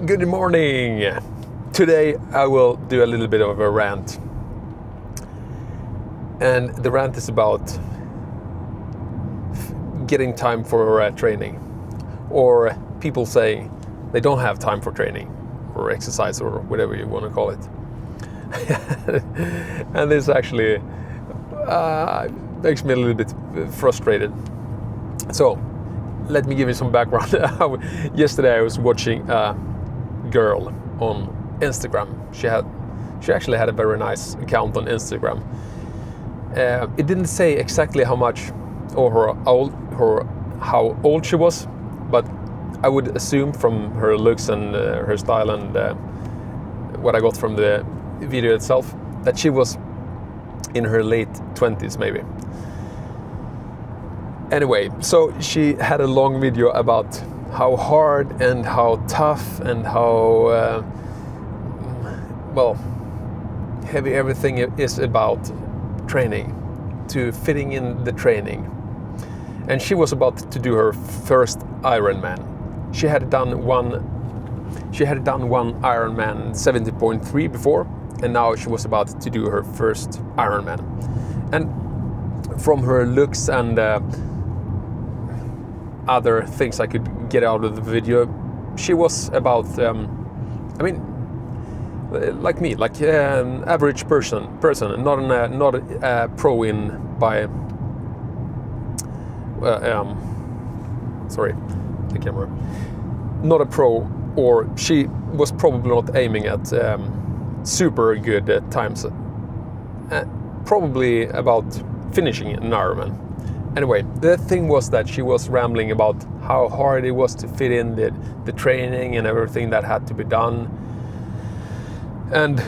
Good morning! Today I will do a little bit of a rant. And the rant is about getting time for training. Or people saying they don't have time for training or exercise or whatever you want to call it. And this actually makes me a little bit frustrated. So, let me give you some background. Yesterday I was watching a girl on Instagram. She actually had a very nice account on Instagram. It didn't say exactly how much or how old she was, but I would assume from her looks and her style and what I got from the video itself that she was in her late 20s maybe. Anyway, so she had a long video about how hard and how tough and how heavy everything is about training, to fitting in the training. And she was about to do her first Ironman. She had done one Ironman 70.3 before, and now she was about to do her first Ironman. And from her looks and other things I could get out of the video, she was about, like me, like an average person, not a pro sorry, the camera. Not a pro, or she was probably not aiming at super good times. Probably about finishing an Ironman. Anyway, the thing was that she was rambling about how hard it was to fit in the training and everything that had to be done. And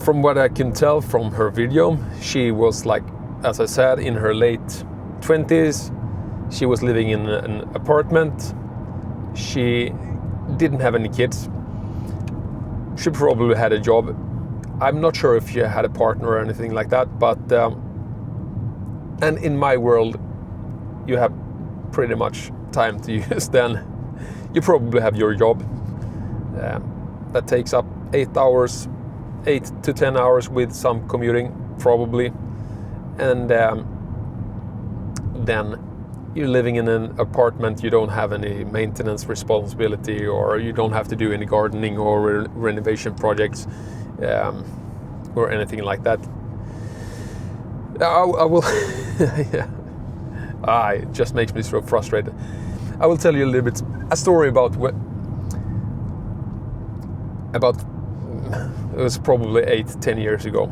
from what I can tell from her video, she was, like, as I said, in her late 20s. She was living in an apartment. She didn't have any kids. She probably had a job. I'm not sure if she had a partner or anything like that, but and in my world, you have pretty much time to use. Then you probably have your job that takes up 8 to 10 hours with some commuting, probably. And then you're living in an apartment. You don't have any maintenance responsibility, or you don't have to do any gardening or renovation projects or anything like that. I will. It just makes me so frustrated. I will tell you a little bit a story about it was probably 8-10 years ago.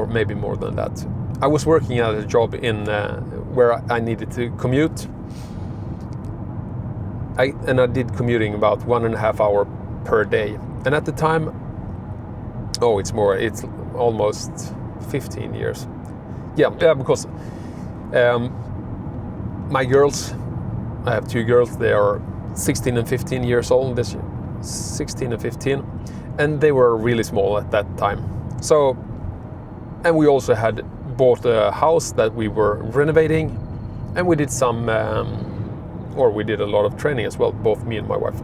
Maybe more than that. I was working at a job in where I needed to commute. I did commuting about 1.5 hours per day. And at the time, it's almost 15 years. Yeah, because my girls, I have 2 girls, they are 16 and 15 years old this year, 16 and 15, and they were really small at that time. So, and we also had bought a house that we were renovating, and we did we did a lot of training as well, both me and my wife.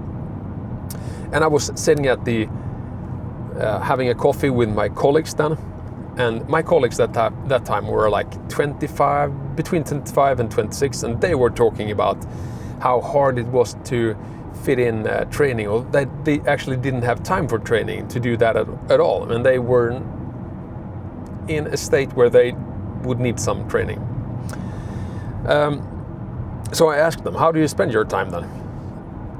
And I was sitting at the having a coffee with my colleagues then, and my colleagues that time were like between 25 and 26, and they were talking about how hard it was to fit in training, or that they actually didn't have time for training to do that at all, and they were in a state where they would need some training. So I asked them, how do you spend your time then?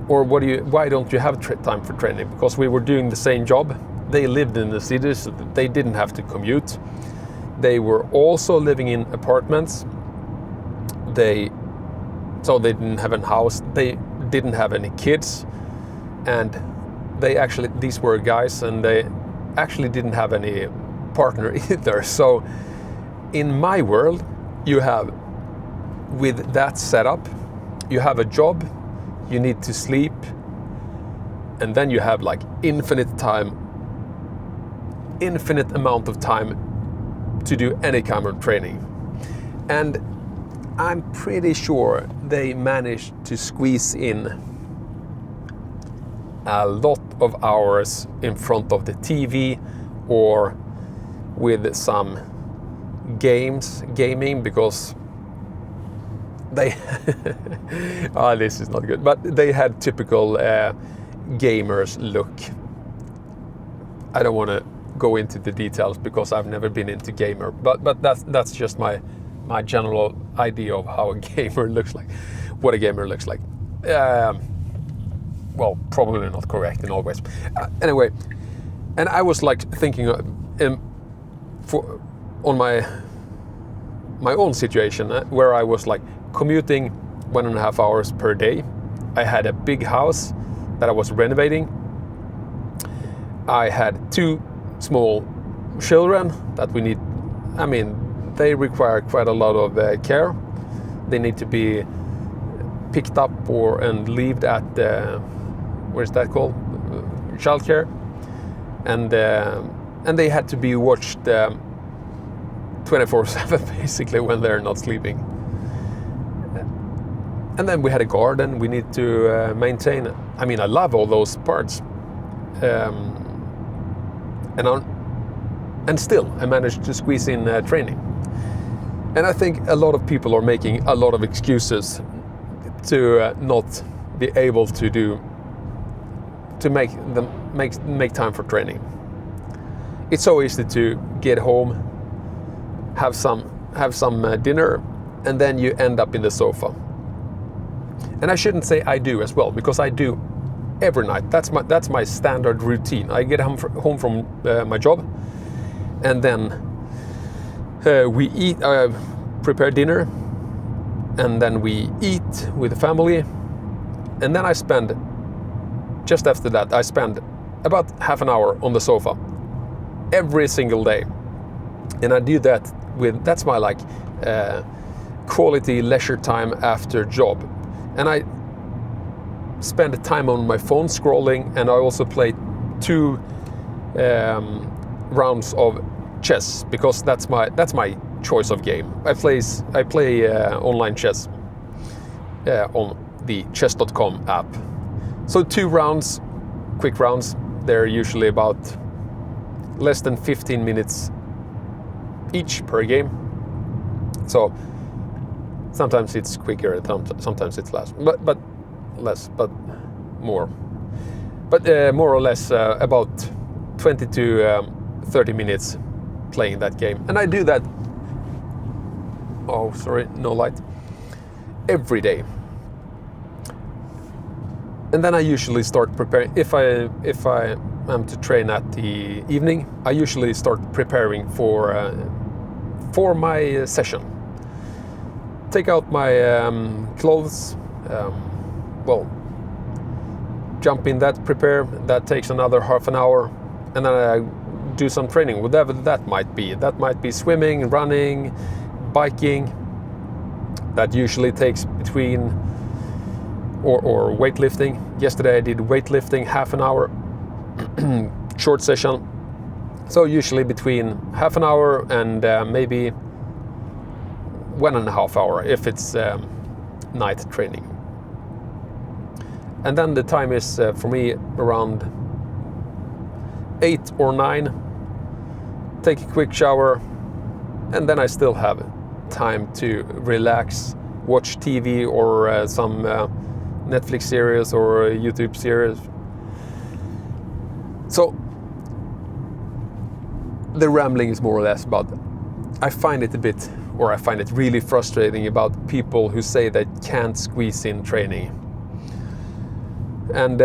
Or why don't you have time for training? Because we were doing the same job. They lived in the cities, so they didn't have to commute. They were also living in apartments. So they didn't have a house. They didn't have any kids. And these were guys, and they actually didn't have any partner either. So in my world, you have, with that setup, you have a job, you need to sleep, and then you have like infinite amount of time to do any kind of training. And I'm pretty sure they managed to squeeze in a lot of hours in front of the TV or with some gaming, because they this is not good, but they had typical gamers look. I don't want to go into the details because I've never been into gamer, but that's just my general idea of how a gamer looks like, what a gamer looks like. Well, probably not correct in all ways. Anyway, and I was like thinking on my own situation where I was like commuting 1.5 hours per day. I had a big house that I was renovating. I had 2 small children that they require quite a lot of care. They need to be picked up and left at where's that called? Childcare, and they had to be watched 24/7 basically when they're not sleeping. And then we had a garden we need to maintain. I love all those parts, and still I managed to squeeze in training. And I think a lot of people are making a lot of excuses to not be able to make time for training. It's so easy to get home, have some dinner, and then you end up in the sofa. And I shouldn't say I do as well, because I do every night. That's my standard routine. I get home from my job, and then we eat, prepare dinner, and then we eat with the family, and then just after that I spend about half an hour on the sofa every single day. And I do that that's my quality leisure time after job. And I spend time on my phone scrolling, and I also play 2 rounds of chess, because that's my choice of game. I play online chess on the chess.com app. So 2 rounds, quick rounds. They're usually about less than 15 minutes each per game. So sometimes it's quicker, sometimes it's less, but more. But more or less about 20 to 30 minutes playing that game. And I do that, oh sorry, no light, every day. And then I usually start preparing. If I am to train at the evening, I usually start preparing for my session. Take out my clothes, jump in that, prepare. That takes another half an hour, and then I do some training, whatever that might be. That might be swimming, running, biking. That usually takes between, or weightlifting. Yesterday I did weightlifting, half an hour, short session. So usually between half an hour and maybe 1.5 hours if it's night training. And then the time is for me around 8 or 9. Take a quick shower, and then I still have time to relax, watch TV or some Netflix series or YouTube series. So the rambling is more or less about, I find it really frustrating about people who say they can't squeeze in training. And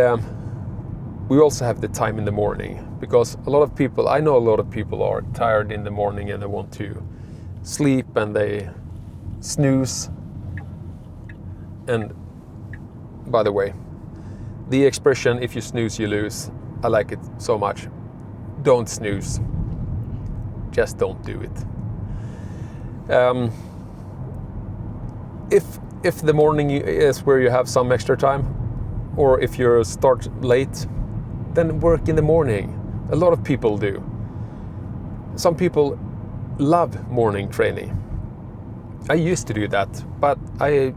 we also have the time in the morning, because I know a lot of people are tired in the morning and they want to sleep and they snooze. And by the way, the expression, if you snooze, you lose, I like it so much. Don't snooze. Just don't do it. If the morning is where you have some extra time, or if you start late, then work in the morning. A lot of people do. Some people love morning training. I used to do that, but I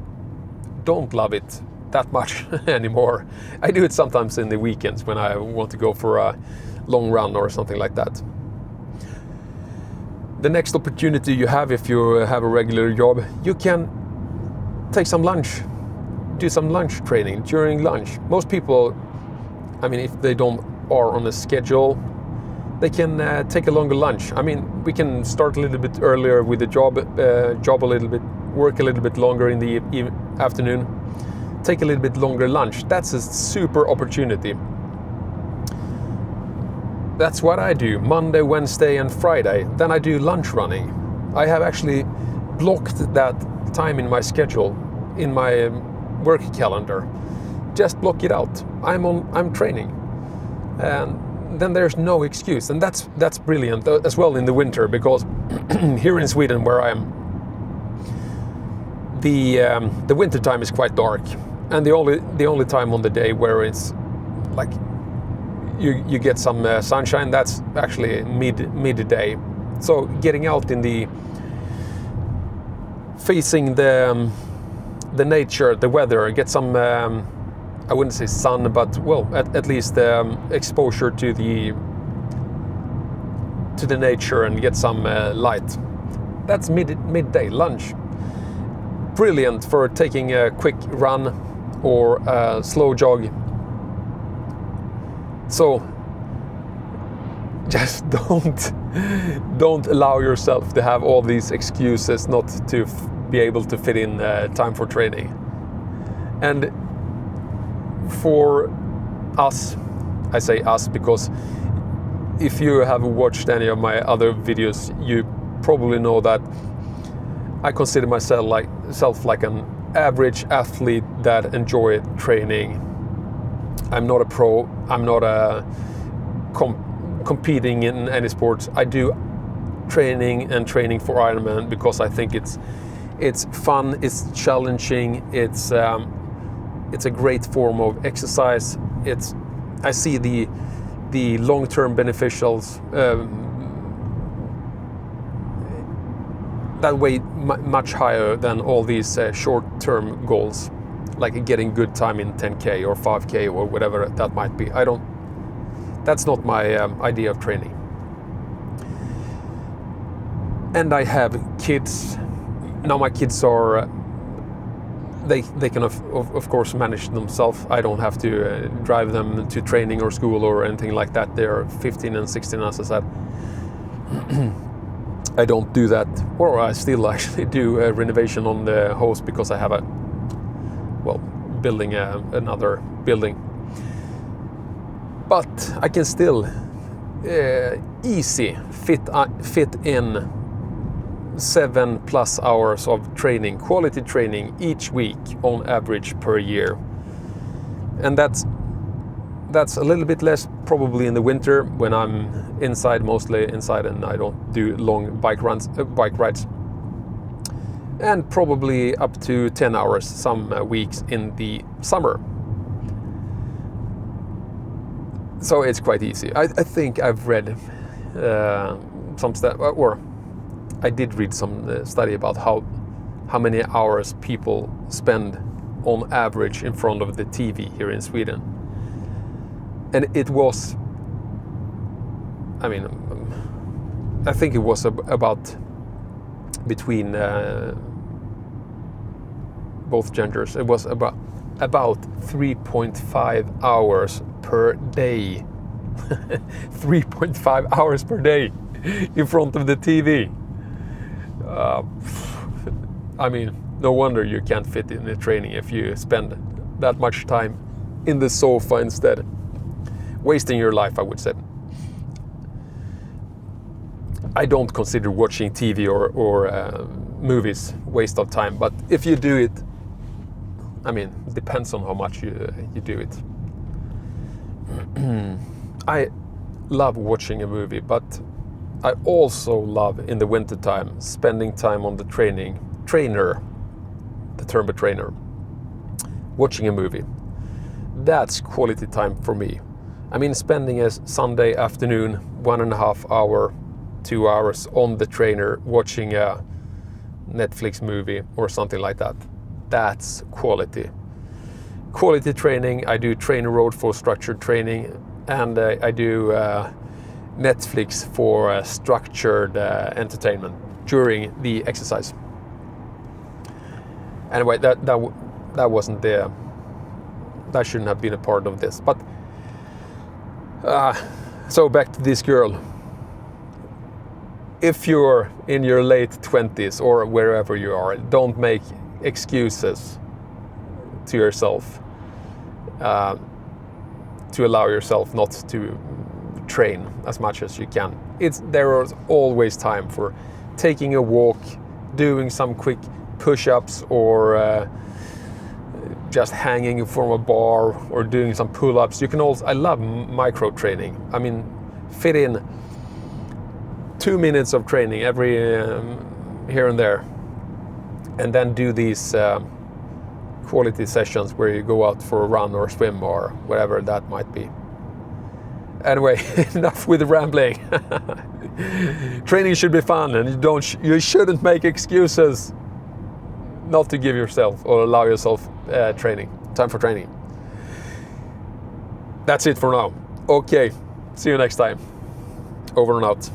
don't love it that much anymore. I do it sometimes in the weekends when I want to go for a long run or something like that. The next opportunity you have if you have a regular job, you can take some lunch, do some lunch training during lunch. Most people, I mean, if they don't are on a schedule, they can take a longer lunch. I mean, we can start a little bit earlier with the job a little bit, work a little bit longer in the afternoon, take a little bit longer lunch. That's a super opportunity. That's what I do Monday, Wednesday and Friday. Then I do lunch running. I have actually blocked that time in my schedule, in my work calendar. Just block it out. I'm training. And then there's no excuse. And that's brilliant as well in the winter, because here in Sweden where I am, the winter time is quite dark. And the only time on the day where it's like you get some sunshine, that's actually midday. So getting out in the facing the nature, the weather, get some I wouldn't say sun, but well, at least exposure to the nature and get some light. That's midday lunch. Brilliant for taking a quick run or a slow jog. So just don't allow yourself to have all these excuses not to be able to fit in time for training. And for us, I say us because if you have watched any of my other videos, you probably know that I consider myself like an average athlete that enjoy training. I'm not a pro. I'm not a competing in any sports. I do training for Ironman because I think it's fun, it's challenging, it's a great form of exercise. I see the long-term beneficials that way much higher than all these short-term goals, like getting good time in 10K or 5K or whatever that might be. That's not my idea of training. And I have kids. Now my kids are, they can of course manage themselves. I don't have to drive them to training or school or anything like that. They're 15 and 16, as I said. I don't do that, or I still actually do a renovation on the house because I have building another building. But I can still easy fit in 7+ hours of training, quality training each week on average per year. And that's a little bit less probably in the winter when I'm mostly inside, and I don't do long bike rides. And probably up to 10 hours some weeks in the summer. So it's quite easy. I think I've read some stuff, or I did read some study about how many hours people spend on average in front of the TV here in Sweden. And it was, I think it was about between both genders, it was about 3.5 hours per day. 3.5 hours per day in front of the TV. No wonder you can't fit in the training if you spend that much time in the sofa instead. Wasting your life, I would say. I don't consider watching TV or movies waste of time, but if you do it, it depends on how much you do it. I love watching a movie, but I also love in the wintertime spending time on the trainer, watching a movie. That's quality time for me. Spending a Sunday afternoon, 1.5 hour, 2 hours on the trainer watching a Netflix movie or something like that. That's quality. quality training, I do train road for structured training, and I do Netflix for structured entertainment during the exercise. Anyway, that wasn't that shouldn't have been a part of this. But so back to this girl. If you're in your late 20s or wherever you are, don't make excuses to yourself to allow yourself not to train as much as you can. There is always time for taking a walk, doing some quick push-ups, or just hanging from a bar, or doing some pull-ups. You can also, I love micro training. I mean, fit in 2 minutes of training every here and there, and then do these quality sessions where you go out for a run or swim or whatever that might be. Anyway, enough with rambling. Training should be fun, and you shouldn't make excuses not to give yourself or allow yourself time for training. That's it for now. Okay, see you next time. Over and out.